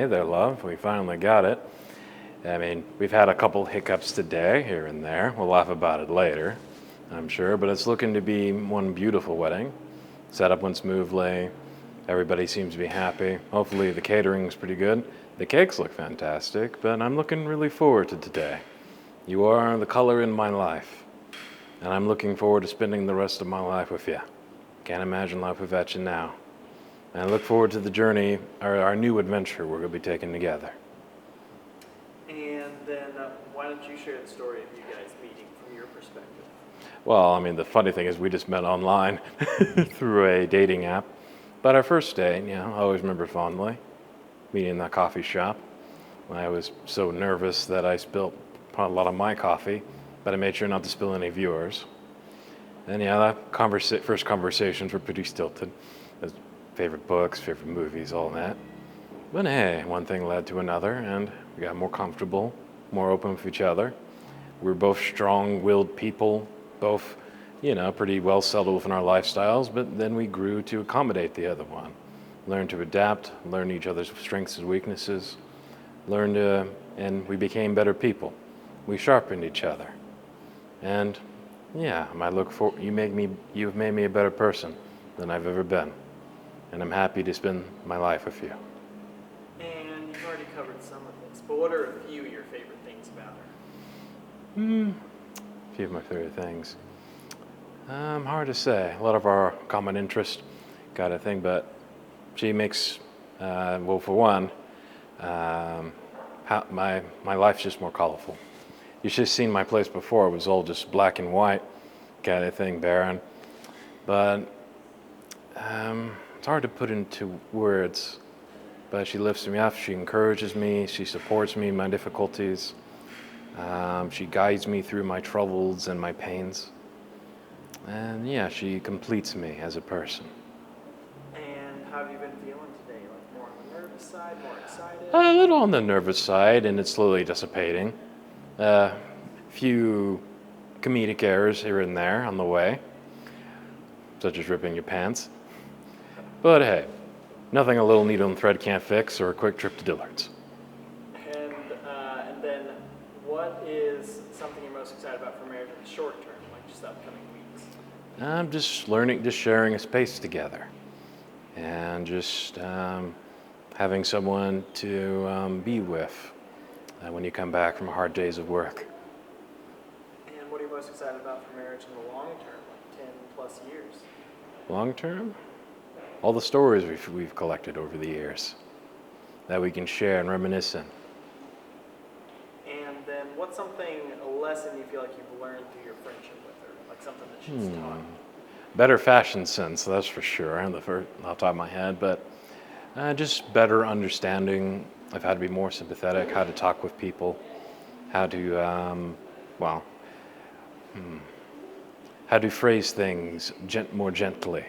Hey there, love. We finally got it. I mean, we've had a couple hiccups today, here and there. We'll laugh about it later, I'm sure, but it's looking to be one beautiful wedding. Set up went smoothly. Everybody seems to be happy. Hopefully the catering's pretty good. The cakes look fantastic, but I'm looking really forward to today. You are the color in my life, and I'm looking forward to spending the rest of my life with you. Can't imagine life without you now. And I look forward to the journey, our new adventure we're going to be taking together. And then why don't you share the story of you guys meeting from your perspective? Well, I mean, the funny thing is we just met online through a dating app. But our first date, I always remember fondly meeting in that coffee shop. I was so nervous that I spilled a lot of my coffee, but I made sure not to spill any of yours. And that first conversations were pretty stilted. Favorite books, favorite movies, all that. But hey, one thing led to another, and we got more comfortable, more open with each other. We were both strong-willed people, both, pretty well settled within our lifestyles, but then we grew to accommodate the other one. Learned to adapt, learn each other's strengths and weaknesses, and we became better people. We sharpened each other. And you've made me a better person than I've ever been. And I'm happy to spend my life with you. And you've already covered some of this, but what are a few of your favorite things about her? A few of my favorite things. Hard to say. A lot of our common interest kind of thing, but she makes, for one, my life's just more colorful. You should have seen my place before. It was all just black and white kind of thing, barren. But it's hard to put into words, but she lifts me up, she encourages me, she supports me in my difficulties. She guides me through my troubles and my pains. And she completes me as a person. And how have you been feeling today? Like more on the nervous side, more excited? A little on the nervous side, and it's slowly dissipating. A few comedic errors here and there on the way, such as ripping your pants. But hey, nothing a little needle and thread can't fix, or a quick trip to Dillard's. And then what is something you're most excited about for marriage in the short term, like just the upcoming weeks? I'm just sharing a space together, and just having someone to be with when you come back from hard days of work. And what are you most excited about for marriage in the long term, like 10 plus years? Long term? All the stories we've collected over the years that we can share and reminisce in. And then what's a lesson you feel like you've learned through your friendship with her, like something that she's taught you? Better fashion sense, that's for sure, off the top of my head, but just better understanding of how to be more sympathetic, how to talk with people, how to, how to phrase things more gently.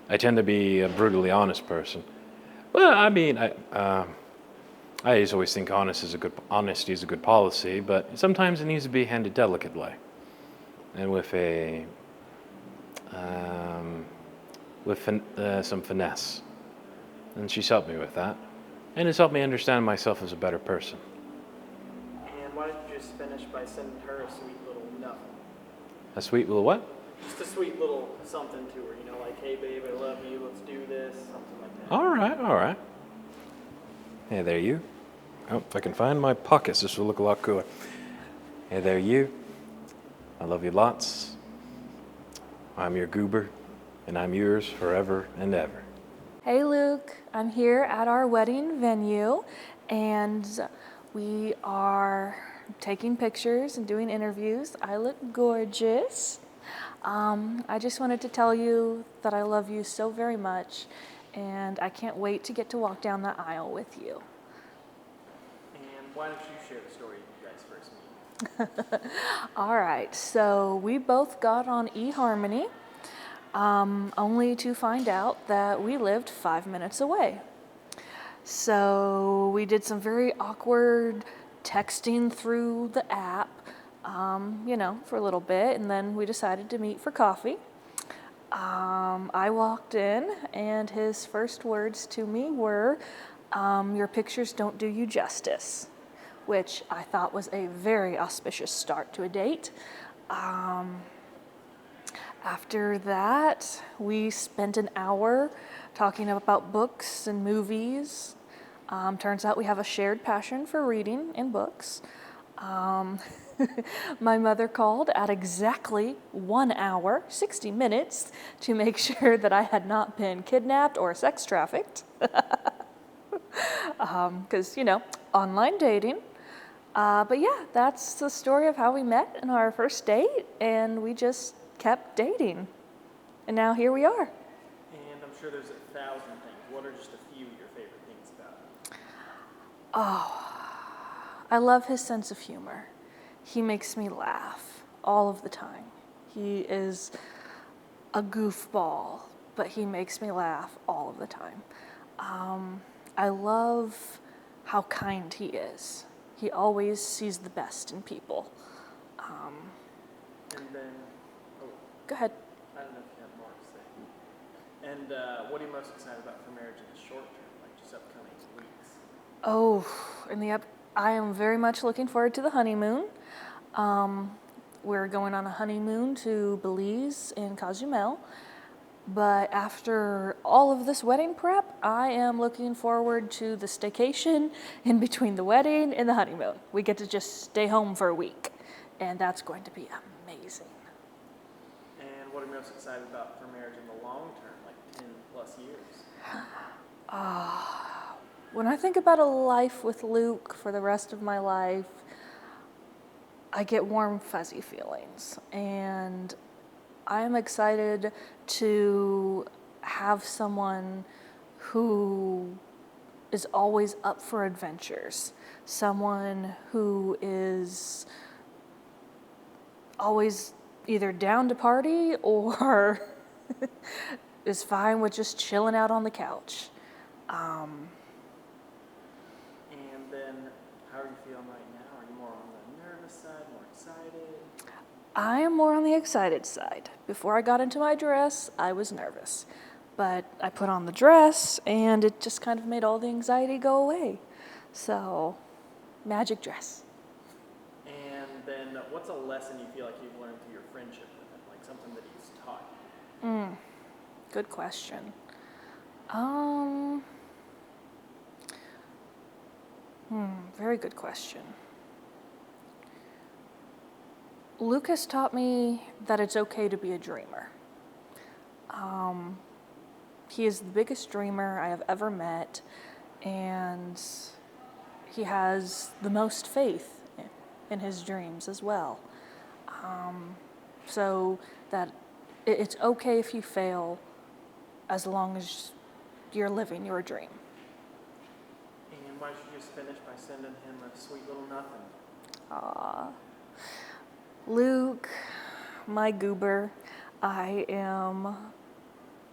I tend to be a brutally honest person. Well, I mean, I always think honesty is a good policy, but sometimes it needs to be handled delicately, and with some finesse. And she's helped me with that, and it's helped me understand myself as a better person. And why don't you just finish by sending her a sweet little nothing? A sweet little what? Just a sweet little something to her, like, hey babe, I love you, let's do this, something like that. All right. Hey there, you. Oh, if I can find my pockets, this will look a lot cooler. Hey there, you. I love you lots. I'm your goober, and I'm yours forever and ever. Hey Luke, I'm here at our wedding venue, and we are taking pictures and doing interviews. I look gorgeous. I just wanted to tell you that I love you so very much, and I can't wait to get to walk down the aisle with you. And why don't you share the story you guys first meet? All right, so we both got on eHarmony, only to find out that we lived 5 minutes away. So we did some very awkward texting through the app, for a little bit, and then we decided to meet for coffee. I walked in, and his first words to me were, Your pictures don't do you justice, which I thought was a very auspicious start to a date. After that, we spent an hour talking about books and movies. Turns out we have a shared passion for reading and books. My mother called at exactly 1 hour, 60 minutes, to make sure that I had not been kidnapped or sex trafficked. Because, online dating. But yeah, that's the story of how we met in our first date, and we just kept dating. And now here we are. And I'm sure there's 1,000 things. What are just a few of your favorite things about him? I love his sense of humor. He makes me laugh all of the time. He is a goofball, but he makes me laugh all of the time. I love how kind he is. He always sees the best in people. And then, Go ahead. I don't know if you have more to say. And what are you most excited about for marriage in the short term, like just upcoming weeks? I am very much looking forward to the honeymoon. We're going on a honeymoon to Belize in Cozumel. But after all of this wedding prep, I am looking forward to the staycation in between the wedding and the honeymoon. We get to just stay home for a week, and that's going to be amazing. And what are you most excited about for marriage in the long term, like 10 plus years? When I think about a life with Luke for the rest of my life, I get warm, fuzzy feelings. And I'm excited to have someone who is always up for adventures, someone who is always either down to party or is fine with just chilling out on the couch. And then, how are you feeling right now? Are you more on the nervous side, more excited? I am more on the excited side. Before I got into my dress, I was nervous. But I put on the dress, and it just kind of made all the anxiety go away. So, magic dress. And then, what's a lesson you feel like you've learned through your friendship with him, like something that he's taught you? Good question. Very good question. Luke has taught me that it's okay to be a dreamer. He is the biggest dreamer I have ever met, and he has the most faith in his dreams as well. So that it's okay if you fail as long as you're living your dream. And why don't you just finish by sending him a sweet little nothing? Aw. Luke, my goober, I am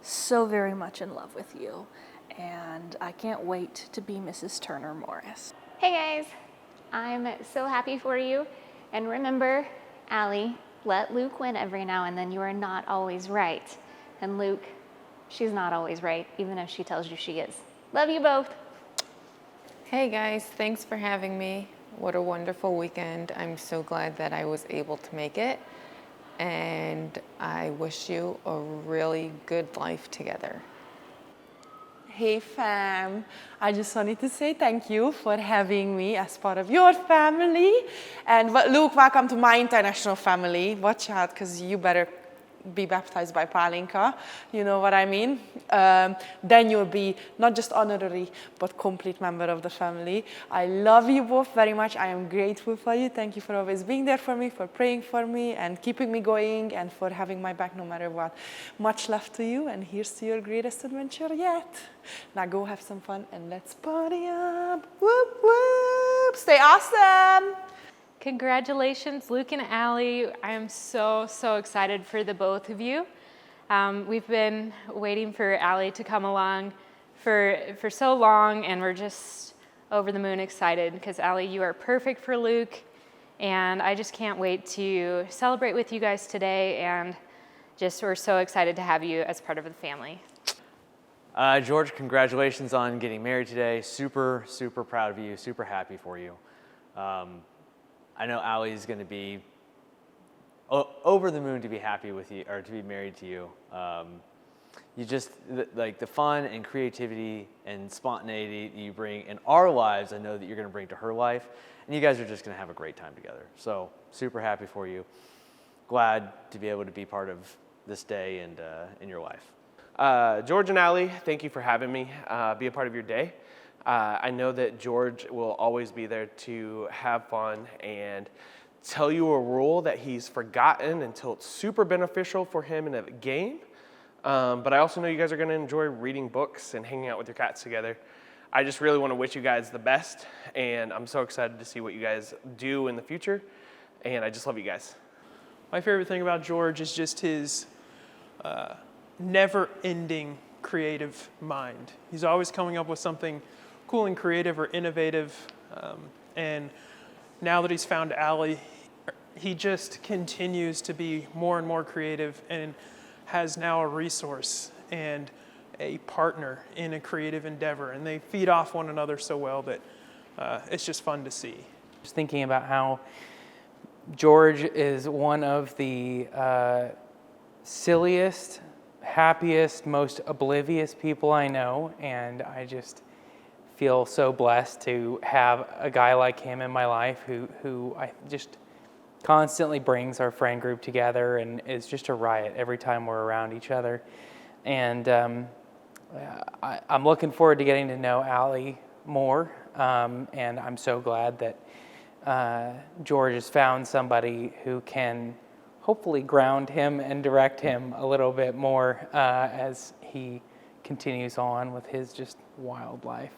so very much in love with you, and I can't wait to be Mrs. Turner Morris. Hey guys, I'm so happy for you. And remember, Allie, let Luke win every now and then. You are not always right. And Luke, she's not always right, even if she tells you she is. Love you both. Hey guys, thanks for having me. What a wonderful weekend. I'm so glad that I was able to make it. And I wish you a really good life together. Hey fam, I just wanted to say thank you for having me as part of your family. And Luke, welcome to my international family. Watch out, because you better be baptized by Palinka, you know what I mean? Then you'll be not just honorary, but complete member of the family. I love you both very much. I am grateful for you. Thank you for always being there for me, for praying for me, and keeping me going, and for having my back no matter what. Much love to you, and here's to your greatest adventure yet. Now go have some fun, and let's party up. Whoop, whoop. Stay awesome. Congratulations, Luke and Allie. I am so excited for the both of you. We've been waiting for Allie to come along for so long, and we're just over the moon excited because Allie, you are perfect for Luke, and I just can't wait to celebrate with you guys today, and just we're so excited to have you as part of the family. George, congratulations on getting married today. Super, super proud of you, super happy for you. I know Allie's going to be over the moon to be happy with you, or to be married to you. You just, like the fun and creativity and spontaneity that you bring in our lives, I know that you're going to bring to her life. And you guys are just going to have a great time together. So super happy for you. Glad to be able to be part of this day and in your life. George and Allie, thank you for having me be a part of your day. I know that George will always be there to have fun and tell you a rule that he's forgotten until it's super beneficial for him in a game. But I also know you guys are going to enjoy reading books and hanging out with your cats together. I just really want to wish you guys the best, and I'm so excited to see what you guys do in the future, and I just love you guys. My favorite thing about George is just his never-ending creative mind. He's always coming up with something cool and creative or innovative, and now that he's found Allie, he just continues to be more and more creative and has now a resource and a partner in a creative endeavor, and they feed off one another so well that it's just fun to see. Just thinking about how George is one of the silliest, happiest, most oblivious people I know, and I just feel so blessed to have a guy like him in my life who I just constantly brings our friend group together and is just a riot every time we're around each other. And I'm looking forward to getting to know Allie more, and I'm so glad that George has found somebody who can hopefully ground him and direct him a little bit more as he continues on with his just wild life.